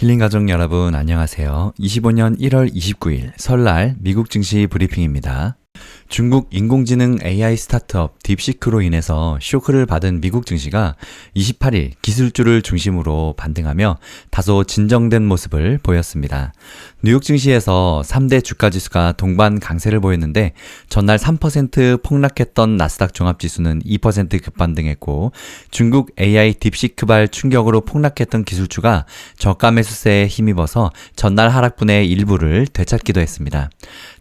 힐링 가족 여러분 안녕하세요. 25년 1월 29일 설날 미국 증시 브리핑입니다. 중국 인공지능 AI 스타트업 딥시크로 인해서 쇼크를 받은 미국 증시가 28일 기술주를 중심으로 반등하며 다소 진정된 모습을 보였습니다. 뉴욕 증시에서 3대 주가 지수가 동반 강세를 보였는데 전날 3% 폭락했던 나스닥 종합지수는 2% 급반등했고 중국 AI 딥시크발 충격으로 폭락했던 기술주가 저가 매수세에 힘입어서 전날 하락분의 일부를 되찾기도 했습니다.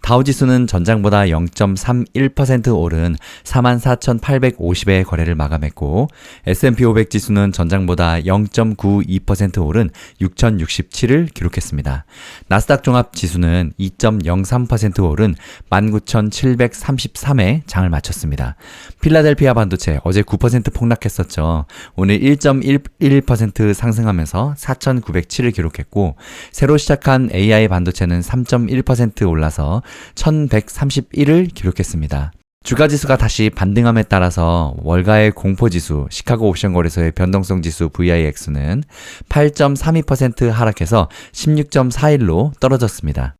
다우지수는 전장보다 0.31% 오른 44,850의 거래를 마감했고 S&P 500 지수는 전장보다 0.92% 오른 6,067을 기록했습니다. 나스닥 종합 지수는 2.03% 오른 19,733에 장을 마쳤습니다. 필라델피아 반도체 어제 9% 폭락했었죠. 오늘 1.11% 상승하면서 4,907을 기록했고 새로 시작한 AI 반도체는 3.1% 올라서 1131을 기록했습니다. 주가지수가 다시 반등함에 따라서 월가의 공포지수, 시카고 옵션거래소의 변동성지수 VIX는 8.32% 하락해서 16.41로 떨어졌습니다.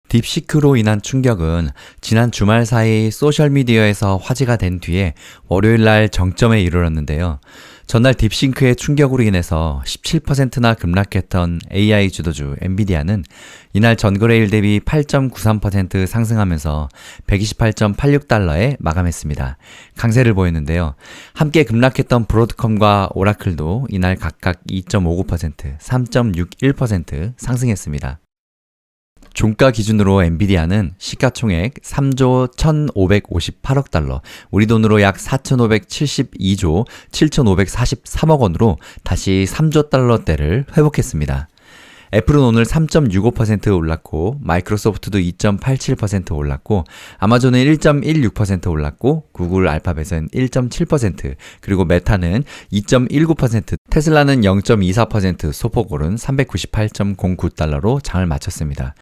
딥시크로 인한 충격은 지난 주말 사이 소셜미디어에서 화제가 된 뒤에 월요일날 정점에 이르렀는데요. 전날 딥시크의 충격으로 인해서 17%나 급락했던 AI 주도주 엔비디아는 이날 전거래일 대비 8.93% 상승하면서 128.86달러에 마감했습니다. 강세를 보였는데요. 함께 급락했던 브로드컴과 오라클도 이날 각각 2.59%, 3.61% 상승했습니다. 종가 기준으로 엔비디아는 시가총액 3조 1,558억 달러, 우리 돈으로 약 4,572조 7,543억 원으로 다시 3조 달러대를 회복했습니다. 애플은 오늘 3.65% 올랐고 마이크로소프트도 2.87% 올랐고 아마존은 1.16% 올랐고 구글 알파벳은 1.7% 그리고 메타는 2.19% 테슬라는 0.24% 소폭 오른 398.09달러로 장을 마쳤습니다.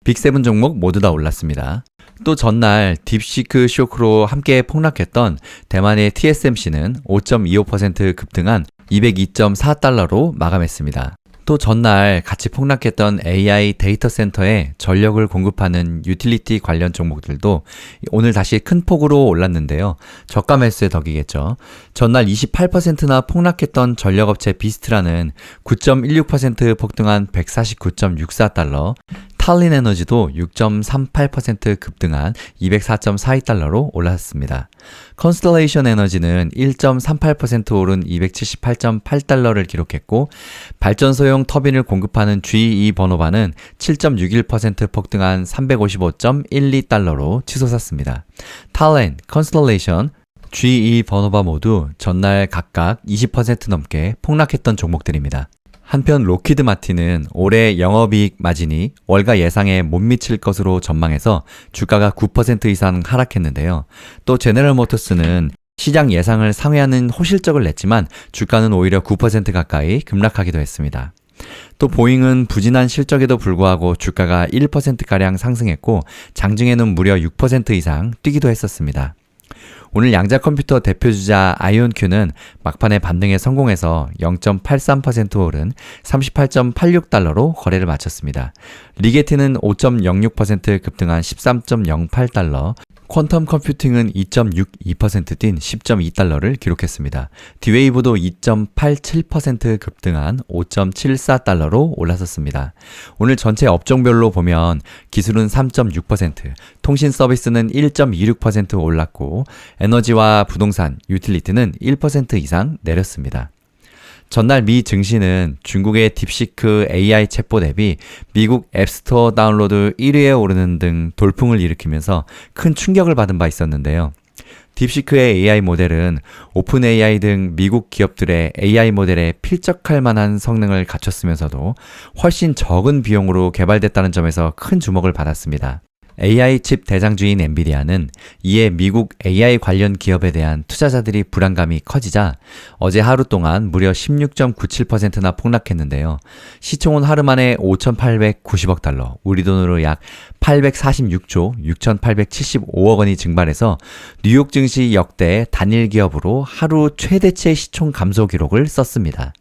빅7 종목 모두 다 올랐습니다. 또 전날 딥시크 쇼크로 함께 폭락했던 대만의 TSMC는 5.25% 급등한 202.4달러로 마감했습니다. 또 전날 같이 폭락했던 AI 데이터 센터에 전력을 공급하는 유틸리티 관련 종목들도 오늘 다시 큰 폭으로 올랐는데요. 저가 매수의 덕이겠죠. 전날 28%나 폭락했던 전력업체 비스트라는 9.16% 폭등한 149.64달러, 탈린 에너지도 6.38% 급등한 204.42달러로 올랐습니다. 컨스텔레이션 에너지는 1.38% 오른 278.8달러를 기록했고 발전소용 터빈을 공급하는 GE 버노바는 7.61% 폭등한 355.12달러로 치솟았습니다. 탈렌, 컨스텔레이션, GE 버노바 모두 전날 각각 20% 넘게 폭락했던 종목들입니다. 한편 로키드 마틴은 올해 영업이익 마진이 월가 예상에 못 미칠 것으로 전망해서 주가가 9% 이상 하락했는데요. 또 제너럴 모터스는 시장 예상을 상회하는 호실적을 냈지만 주가는 오히려 9% 가까이 급락하기도 했습니다. 또 보잉은 부진한 실적에도 불구하고 주가가 1%가량 상승했고 장중에는 무려 6% 이상 뛰기도 했었습니다. 오늘 양자 컴퓨터 대표주자 아이온큐는 막판에 반등에 성공해서 0.83% 오른 38.86달러로 거래를 마쳤습니다. 리게티는 5.06% 급등한 13.08달러, 퀀텀 컴퓨팅은 2.62% 뛴 10.2달러를 기록했습니다. 디웨이브도 2.87% 급등한 5.74달러로 올라섰습니다. 오늘 전체 업종별로 보면 기술은 3.6%, 통신 서비스는 1.26% 올랐고 에너지와 부동산, 유틸리티는 1% 이상 내렸습니다. 전날 미 증시는 중국의 딥시크 AI 챗봇 앱이 미국 앱스토어 다운로드 1위에 오르는 등 돌풍을 일으키면서 큰 충격을 받은 바 있었는데요. 딥시크의 AI 모델은 오픈 AI 등 미국 기업들의 AI 모델에 필적할 만한 성능을 갖췄으면서도 훨씬 적은 비용으로 개발됐다는 점에서 큰 주목을 받았습니다. AI 칩 대장주인 엔비디아는 이에 미국 AI 관련 기업에 대한 투자자들이 불안감이 커지자 어제 하루 동안 무려 16.97%나 폭락했는데요. 시총은 하루 만에 5,890억 달러, 우리 돈으로 약 846조 6,875억 원이 증발해서 뉴욕 증시 역대 단일 기업으로 하루 최대치 시총 감소 기록을 썼습니다.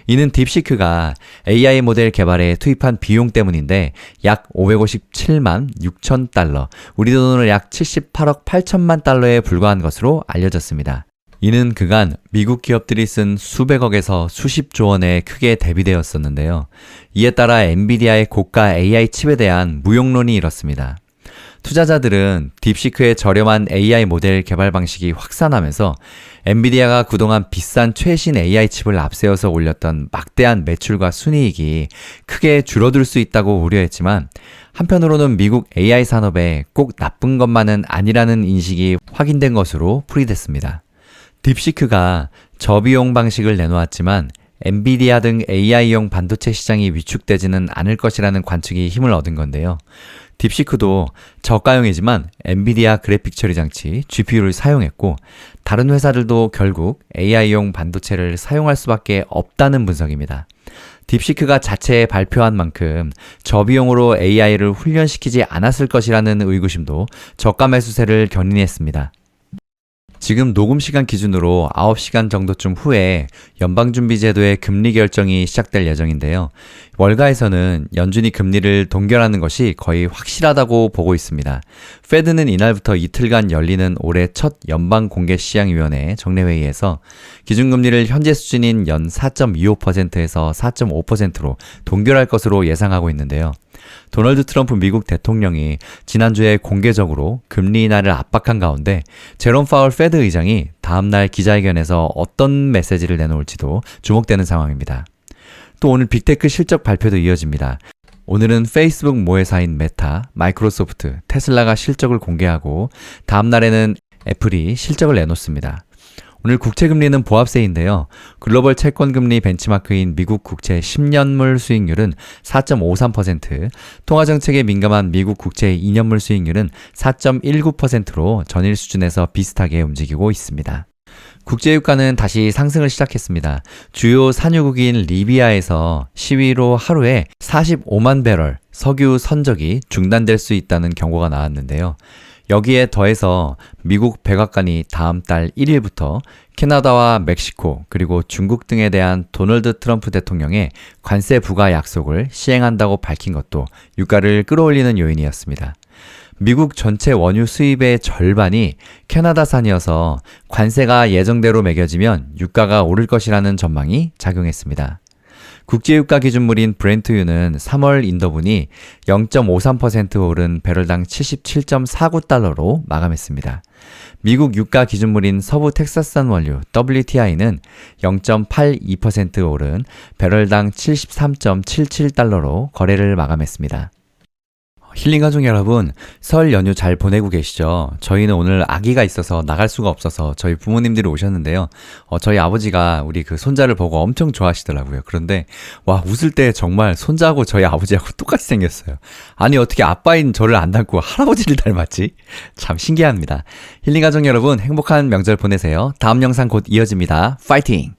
이는 딥시크가 AI 모델 개발에 투입한 비용 때문인데 약 557만 6천 달러, 우리 돈으로 약 78억 8천만 달러에 불과한 것으로 알려졌습니다. 이는 그간 미국 기업들이 쓴 수백억에서 수십조 원에 크게 대비되었었는데요. 이에 따라 엔비디아의 고가 AI 칩에 대한 무용론이 일었습니다. 투자자들은 딥시크의 저렴한 AI 모델 개발 방식이 확산하면서 엔비디아가 그동안 비싼 최신 AI 칩을 앞세워서 올렸던 막대한 매출과 순이익이 크게 줄어들 수 있다고 우려했지만, 한편으로는 미국 AI 산업에 꼭 나쁜 것만은 아니라는 인식이 확인된 것으로 풀이됐습니다. 딥시크가 저비용 방식을 내놓았지만 엔비디아 등 AI용 반도체 시장이 위축되지는 않을 것이라는 관측이 힘을 얻은 건데요. 딥시크도 저가형이지만 엔비디아 그래픽 처리 장치 GPU를 사용했고, 다른 회사들도 결국 AI용 반도체를 사용할 수밖에 없다는 분석입니다. 딥시크가 자체에 발표한 만큼 저비용으로 AI를 훈련시키지 않았을 것이라는 의구심도 저가 매수세를 견인했습니다. 지금 녹음 시간 기준으로 9시간 정도쯤 후에 연방준비제도의 금리 결정이 시작될 예정인데요. 월가에서는 연준이 금리를 동결하는 것이 거의 확실하다고 보고 있습니다. 페드는 이날부터 이틀간 열리는 올해 첫 연방공개시장위원회 정례회의에서 기준금리를 현재 수준인 연 4.25%에서 4.5%로 동결할 것으로 예상하고 있는데요. 도널드 트럼프 미국 대통령이 지난주에 공개적으로 금리 인하를 압박한 가운데 제롬 파월 페드 의장이 다음날 기자회견에서 어떤 메시지를 내놓을지도 주목되는 상황입니다. 또 오늘 빅테크 실적 발표도 이어집니다. 오늘은 페이스북 모회사인 메타, 마이크로소프트, 테슬라가 실적을 공개하고 다음날에는 애플이 실적을 내놓습니다. 오늘 국채금리는 보합세인데요. 글로벌 채권금리 벤치마크인 미국 국채 10년물 수익률은 4.53%, 통화정책에 민감한 미국 국채 2년물 수익률은 4.19%로 전일 수준에서 비슷하게 움직이고 있습니다. 국제유가는 다시 상승을 시작했습니다. 주요 산유국인 리비아에서 시위로 하루에 45만 배럴 석유 선적이 중단될 수 있다는 경고가 나왔는데요. 여기에 더해서 미국 백악관이 다음 달 1일부터 캐나다와 멕시코 그리고 중국 등에 대한 도널드 트럼프 대통령의 관세 부과 약속을 시행한다고 밝힌 것도 유가를 끌어올리는 요인이었습니다. 미국 전체 원유 수입의 절반이 캐나다산이어서 관세가 예정대로 매겨지면 유가가 오를 것이라는 전망이 작용했습니다. 국제유가 기준물인 브렌트유는 3월 인더분이 0.53% 오른 배럴당 77.49달러로 마감했습니다. 미국 유가 기준물인 서부 텍사스산 원유 WTI는 0.82% 오른 배럴당 73.77달러로 거래를 마감했습니다. 힐링가족 여러분, 설 연휴 잘 보내고 계시죠? 저희는 오늘 아기가 있어서 나갈 수가 없어서 저희 부모님들이 오셨는데요. 저희 아버지가 우리 그 손자를 보고 엄청 좋아하시더라고요. 그런데 와, 웃을 때 정말 손자하고 저희 아버지하고 똑같이 생겼어요. 아니, 어떻게 아빠인 저를 안 닮고 할아버지를 닮았지? 참 신기합니다. 힐링가족 여러분, 행복한 명절 보내세요. 다음 영상 곧 이어집니다. 파이팅!